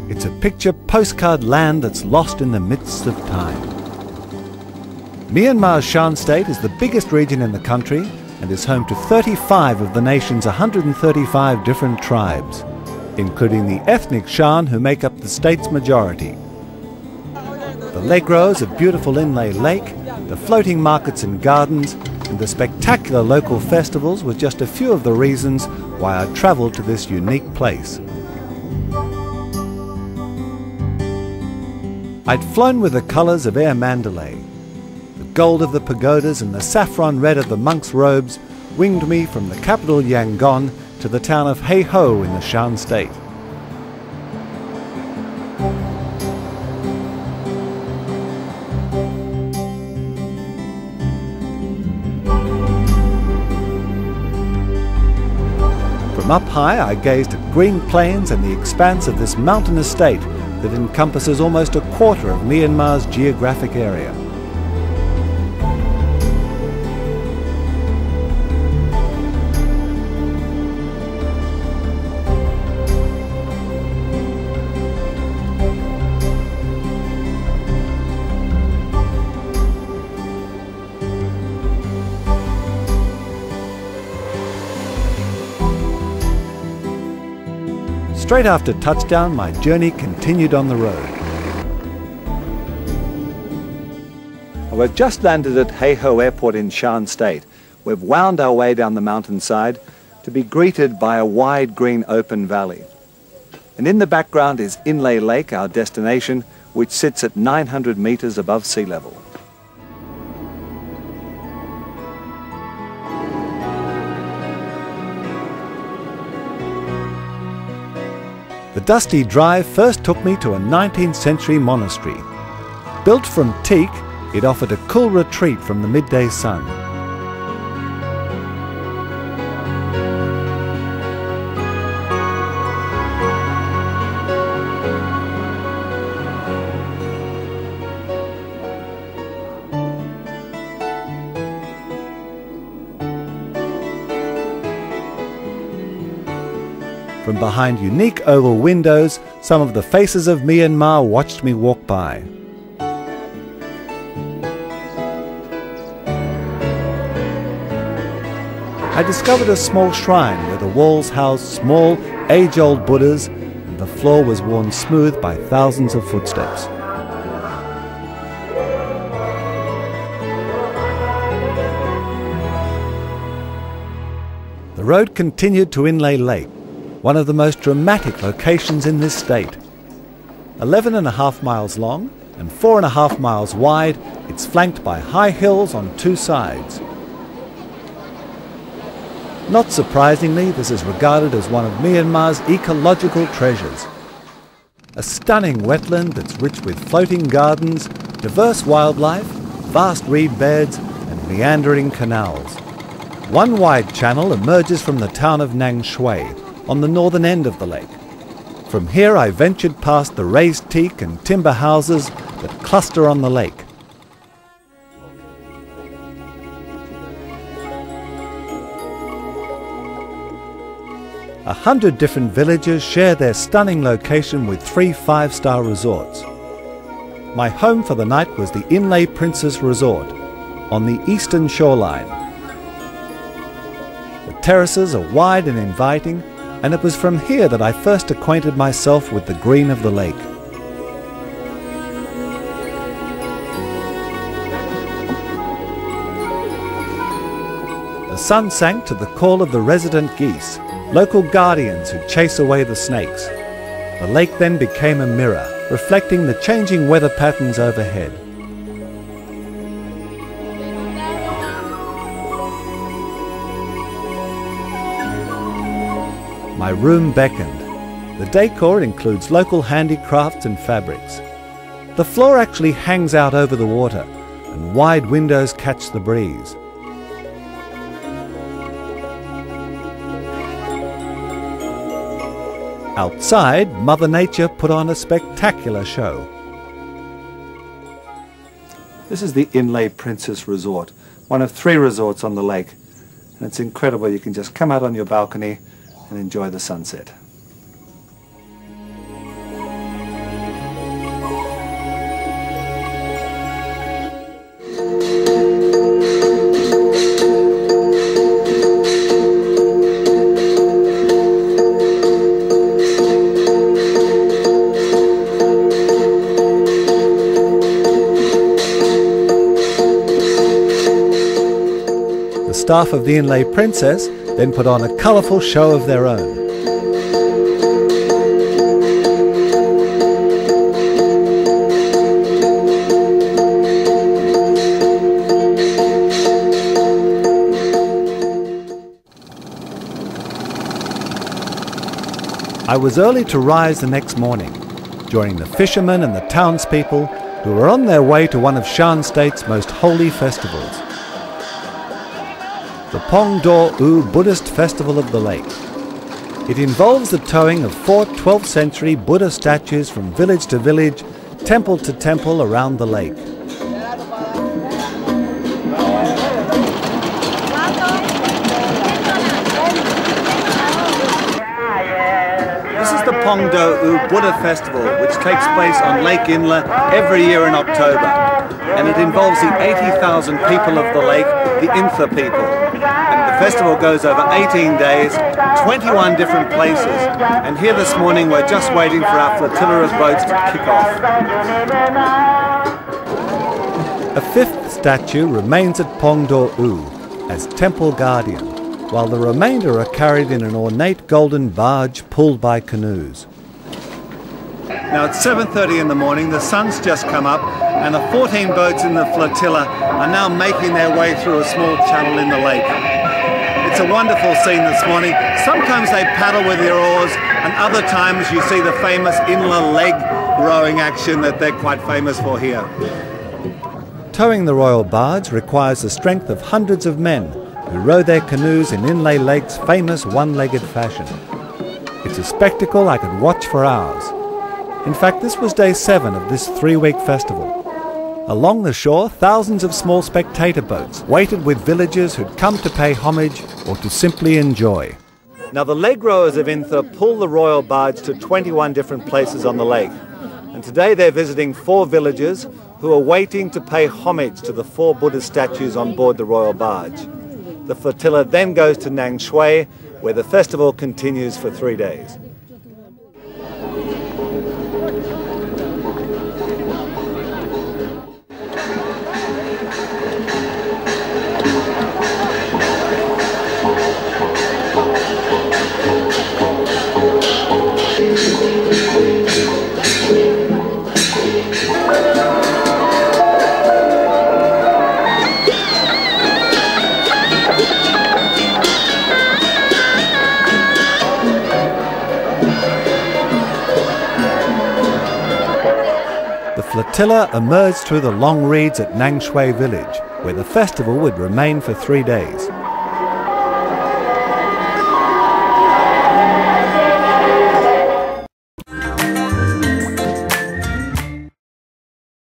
It's a picture postcard land that's lost in the midst of time. Myanmar's Shan State is the biggest region in the country and is home to 35 of the nation's 135 different tribes, including the ethnic Shan who make up the state's majority. The leg rows of beautiful Inle Lake, the floating markets and gardens, and the spectacular local festivals were just a few of the reasons why I travelled to this unique place. I'd flown with the colours of Air Mandalay. The gold of the pagodas and the saffron red of the monks' robes winged me from the capital Yangon to the town of Hay Ho in the Shan State. From up high I gazed at green plains and the expanse of this mountain estate that encompasses almost a quarter of Myanmar's geographic area. Straight after touchdown, my journey continued on the road. We've just landed at Hay Ho Airport in Shan State. We've wound our way down the mountainside to be greeted by a wide green open valley. And in the background is Inle Lake, our destination, which sits at 900 meters above sea level. The dusty drive first took me to a 19th century monastery. Built from teak, it offered a cool retreat from the midday sun. From behind unique oval windows, some of the faces of Myanmar watched me walk by. I discovered a small shrine where the walls housed small, age-old Buddhas and the floor was worn smooth by thousands of footsteps. The road continued to Inle Lake, one of the most dramatic locations in this state. 11.5 miles long and 4.5 miles wide, it's flanked by high hills on two sides. Not surprisingly, this is regarded as one of Myanmar's ecological treasures. A stunning wetland that's rich with floating gardens, diverse wildlife, vast reed beds and meandering canals. One wide channel emerges from the town of Nang Shui, on the northern end of the lake. From here I ventured past the raised teak and timber houses that cluster on the lake. A 100 different villages share their stunning location with 3 5-star resorts. My home for the night was the Inle Princess Resort on the eastern shoreline. The terraces are wide and inviting, and it was from here that I first acquainted myself with the green of the lake. The sun sank to the call of the resident geese, local guardians who chase away the snakes. The lake then became a mirror, reflecting the changing weather patterns overhead. My room beckoned. The decor includes local handicrafts and fabrics. The floor actually hangs out over the water, and wide windows catch the breeze. Outside, Mother Nature put on a spectacular show. This is the Inle Princess Resort, one of 3 resorts on the lake. and it's incredible. You can just come out on your balcony and enjoy the sunset. The staff of the Inle Princess then put on a colourful show of their own. I was early to rise the next morning, joining the fishermen and the townspeople who were on their way to one of Shan State's most holy festivals, the Pong Do U Buddhist Festival of the Lake. It involves the towing of 4 12th century Buddha statues from village to village, temple to temple around the lake. This is the Pong Do U Buddha Festival, which takes place on Lake Inle every year in October, and it involves the 80,000 people of the lake, the Inle people. And the festival goes over 18 days, 21 different places, and here this morning we're just waiting for our flotilla of boats to kick off. A 5th statue remains at Pong Do U as temple guardian, while the remainder are carried in an ornate golden barge pulled by canoes. Now it's 7:30 in the morning, the sun's just come up, and the 14 boats in the flotilla are now making their way through a small channel in the lake. It's a wonderful scene this morning. Sometimes they paddle with their oars, and other times you see the famous Inle Lake rowing action that they're quite famous for here. Towing the royal barge requires the strength of hundreds of men who row their canoes in Inle Lake's famous one-legged fashion. It's a spectacle I could watch for hours. In fact, this was day 7 of this 3-week festival. Along the shore, thousands of small spectator boats waited with villagers who'd come to pay homage or to simply enjoy. Now the leg rowers of Inle pull the royal barge to 21 different places on the lake. And today they're visiting 4 villages who are waiting to pay homage to the 4 Buddha statues on board the royal barge. The flotilla then goes to Nang Shui, where the festival continues for 3 days. The flotilla emerged through the long reeds at Nang Shui village, where the festival would remain for 3 days.